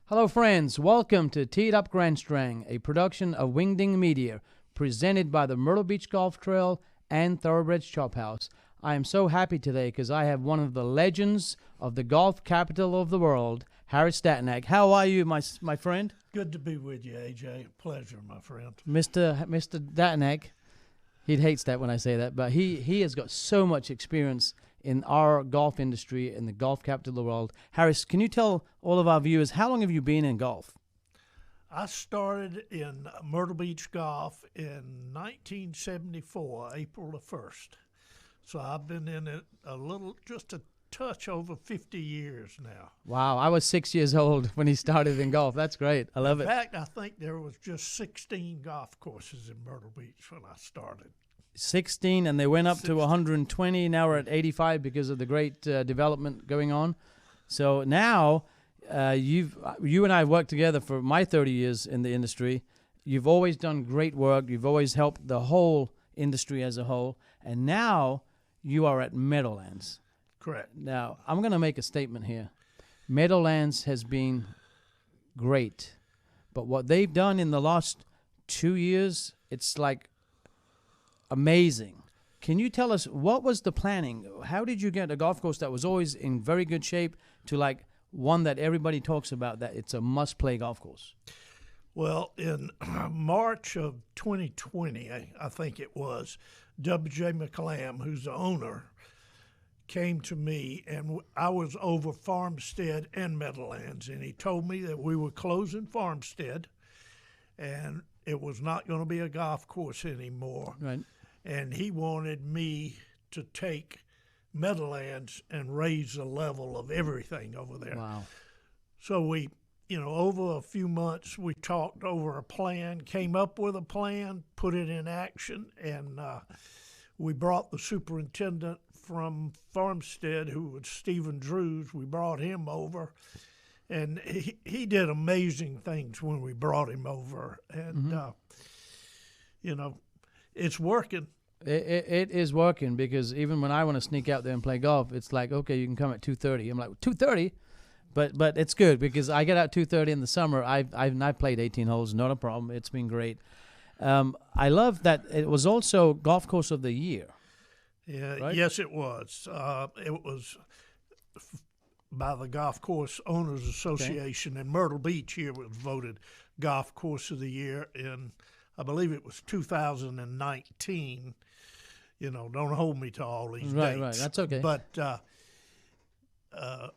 Hello, friends. Welcome to It Up Grand Strand, a production of Wingding Media, presented by the Myrtle Beach Golf Trail and Thoroughbreds Chop House. I am so happy today because I have one of the legends of the golf capital of the world, Harris DAntignac. How are you, my friend? Good to be with you, AJ. Pleasure, my friend. Mr. DAntignac, he hates that when I say that, but he has got so much experience in our golf industry, in the golf capital of the world. Harris, can you tell all of our viewers, how long have you been in golf? I started in Myrtle Beach Golf in 1974, April the 1st. So I've been in it just a touch over 50 years now. Wow, I was 6 years old when he started in golf. That's great. I love it. In fact, I think there was just 16 golf courses in Myrtle Beach when I started. 16, and they went up to 120. Now we're at 85 because of the great development going on. So now you and I have worked together for my 30 years in the industry. You've always done great work. You've always helped the whole industry as a whole. And now you are at Meadowlands. Correct. Now, I'm going to make a statement here. Meadowlands has been great. But what they've done in the last 2 years, it's like amazing. Can you tell us, what was the planning? How did you get a golf course that was always in very good shape to like one that everybody talks about, that it's a must-play golf course? Well, in March of 2020, I think it was, W.J. McClam, who's the owner, came to me, and I was over Farmstead and Meadowlands, and he told me that we were closing Farmstead, and it was not going to be a golf course anymore. Right. And he wanted me to take Meadowlands and raise the level of everything over there. Wow. So we, over a few months, we talked over a plan, came up with a plan, put it in action, and we brought the superintendent from Farmstead, who was Stephen Drews. We brought him over, and he did amazing things when we brought him over. And, it's working. It is working, because even when I want to sneak out there and play golf, it's like, okay, you can come at 2:30. I'm like, 2:30? But it's good, because I get out 2:30 in the summer. I've played 18 holes, not a problem. It's been great. I love that it was also Golf Course of the Year. Yeah, right? Yes, it was. It was by the Golf Course Owners Association in Myrtle Beach. Here was voted Golf Course of the Year in, I believe it was 2019. Don't hold me to all these dates. Right, that's okay. But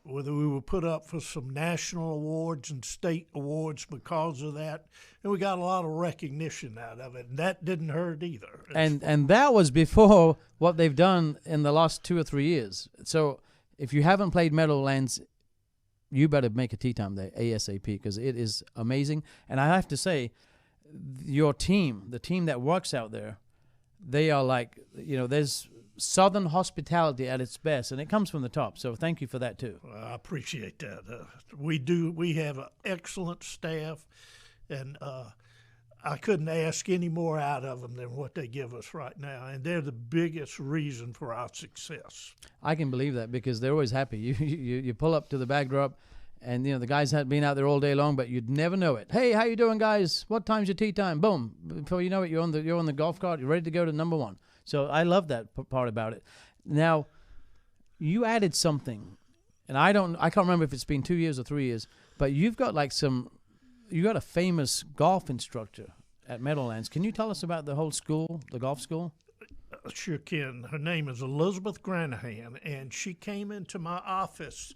whether we were put up for some national awards and state awards because of that, and we got a lot of recognition out of it, and that didn't hurt either. And that was before what they've done in the last 2 or 3 years. So if you haven't played Meadowlands, you better make a tee time there ASAP, because it is amazing. And I have to say, your team, the team that works out there, they are like, there's Southern hospitality at its best, and it comes from the top. So thank you for that too. Well, I appreciate that. We have an excellent staff, and I couldn't ask any more out of them than what they give us right now, and they're the biggest reason for our success. I can believe that, because they're always happy. You pull up to the backdrop, and the guys had been out there all day long, but you'd never know it. Hey, how you doing, guys? What time's your tee time? Boom! Before you know it, you're on the golf cart. You're ready to go to number one. So I love that part about it. Now, you added something, and I can't remember if it's been 2 years or 3 years, but you've got you got a famous golf instructor at Meadowlands. Can you tell us about the whole school, the golf school? Sure can. Her name is Elizabeth Granahan, and she came into my office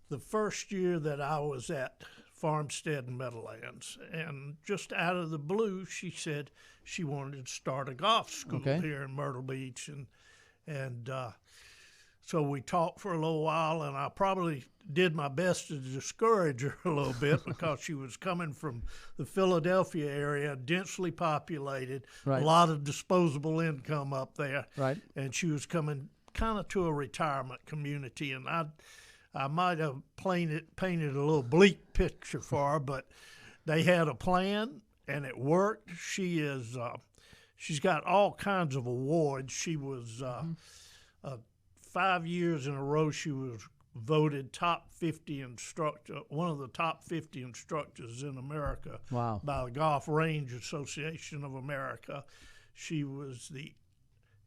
the first year that I was at Farmstead and Meadowlands, and just out of the blue, she said she wanted to start a golf school here in Myrtle Beach, and so we talked for a little while, and I probably did my best to discourage her a little bit because she was coming from the Philadelphia area, densely populated, right. A lot of disposable income up there, right? And she was coming kind of to a retirement community, and I might have painted a little bleak picture for her, but they had a plan, and it worked. She's got all kinds of awards. She was 5 years in a row. She was voted top 50 instructor, one of the top 50 instructors in America. Wow. By the Golf Range Association of America. She was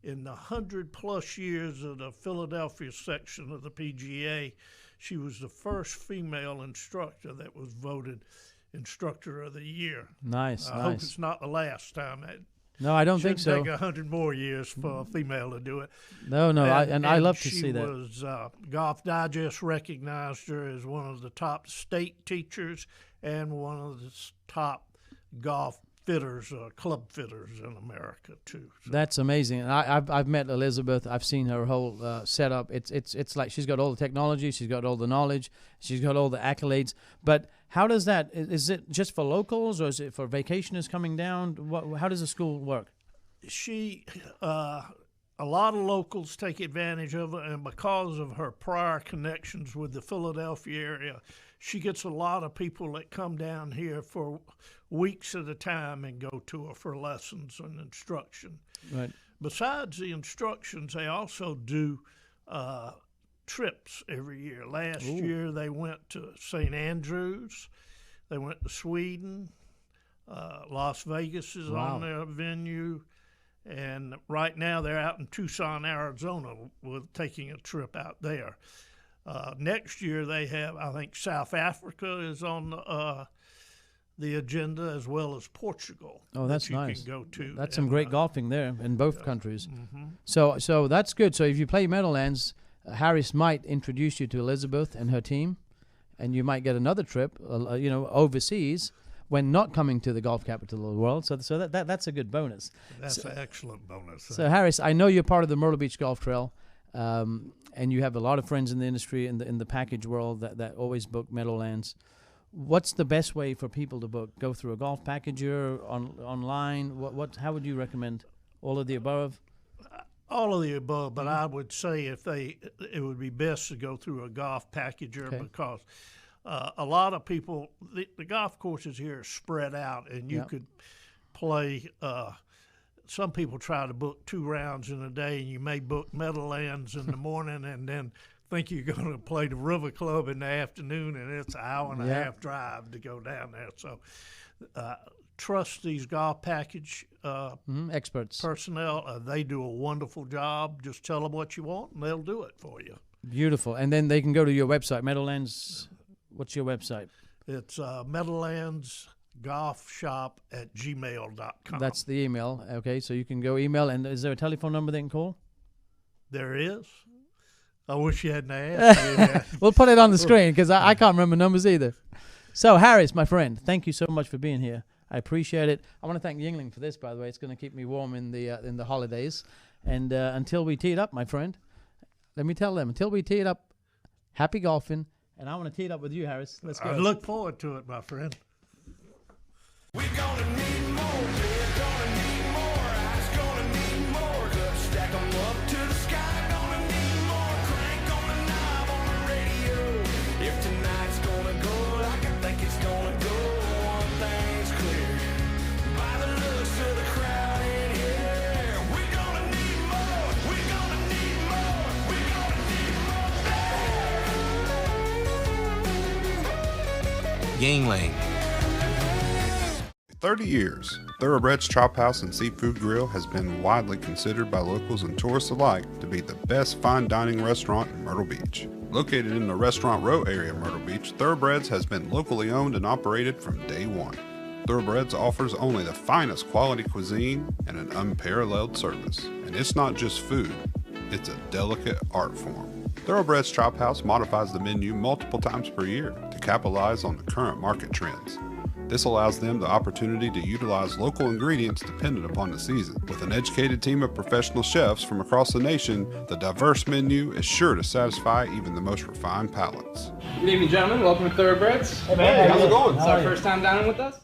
in the 100+ years of the Philadelphia section of the PGA, she was the first female instructor that was voted Instructor of the Year. Nice, I hope it's not the last time. That no, I don't think so. Take 100 more years for a female to do it. No, I love to see that. She was Golf Digest recognized her as one of the top state teachers and one of the top golf fitters, club fitters in America too. So. That's amazing. And I've met Elizabeth. I've seen her whole setup. It's like she's got all the technology, she's got all the knowledge, she's got all the accolades. But how does that? Is it just for locals, or is it for vacationers coming down? How does the school work? A lot of locals take advantage of it, and because of her prior connections with the Philadelphia area, she gets a lot of people that come down here for weeks at a time and go to her for lessons and instruction. Right. Besides the instructions, they also do trips every year. Last year they went to St. Andrews, they went to Sweden, Las Vegas is on their venue, and right now they're out in Tucson, Arizona, with taking a trip out there. Next year they have, I think, South Africa is on the agenda, as well as Portugal. Oh, that's that you nice. Can go to. That's some great golfing there in both countries. Mm-hmm. So that's good. So if you play Meadowlands, Harris might introduce you to Elizabeth and her team, and you might get another trip, overseas when not coming to the golf capital of the world. So that's a good bonus. That's an excellent bonus. So Harris, I know you're part of the Myrtle Beach Golf Trail, and you have a lot of friends in the industry in the package world that always book Meadowlands. What's the best way for people to book? Go through a golf packager online? How would you recommend? All of the above? All of the above, but I would say it would be best to go through a golf packager because a lot of people, the golf courses here are spread out, and you could play. Some people try to book 2 rounds in a day, and you may book Meadowlands in the morning and then think you're going to play the River Club in the afternoon, and it's an hour and a half drive to go down there. So trust these golf package experts personnel. They do a wonderful job. Just tell them what you want, and they'll do it for you. Beautiful. And then they can go to your website, Meadowlands. What's your website? It's meadowlandsgolfshop@gmail.com. That's the email. Okay, so you can go email. And is there a telephone number they can call? There is. I wish you hadn't asked. We'll put it on the screen because I can't remember numbers either. So, Harris, my friend, thank you so much for being here. I appreciate it. I want to thank Yingling for this, by the way. It's going to keep me warm in the holidays. And until we tee it up, my friend, let me tell them, until we tee it up, happy golfing. And I want to tee it up with you, Harris. Let's go. I look forward to it, my friend. We're gonna need more, we're gonna need more, ice gonna need more, club stack 'em up to the sky, gonna need more, crank on the knob on the radio, if tonight's gonna go like I think it's gonna go, one thing's clear, by the looks of the crowd in here, we're gonna need more, we're gonna need more, we're gonna need more. Yingling. 30 years, Thoroughbred's Chop House and Seafood Grill has been widely considered by locals and tourists alike to be the best fine dining restaurant in Myrtle Beach. Located in the Restaurant Row area of Myrtle Beach, Thoroughbred's has been locally owned and operated from day one. Thoroughbred's offers only the finest quality cuisine and an unparalleled service. And it's not just food, it's a delicate art form. Thoroughbred's Chop House modifies the menu multiple times per year to capitalize on the current market trends. This allows them the opportunity to utilize local ingredients dependent upon the season. With an educated team of professional chefs from across the nation, the diverse menu is sure to satisfy even the most refined palates. Good evening, gentlemen. Welcome to Thoroughbreds. Hey, how's it going? It's our first time dining with us.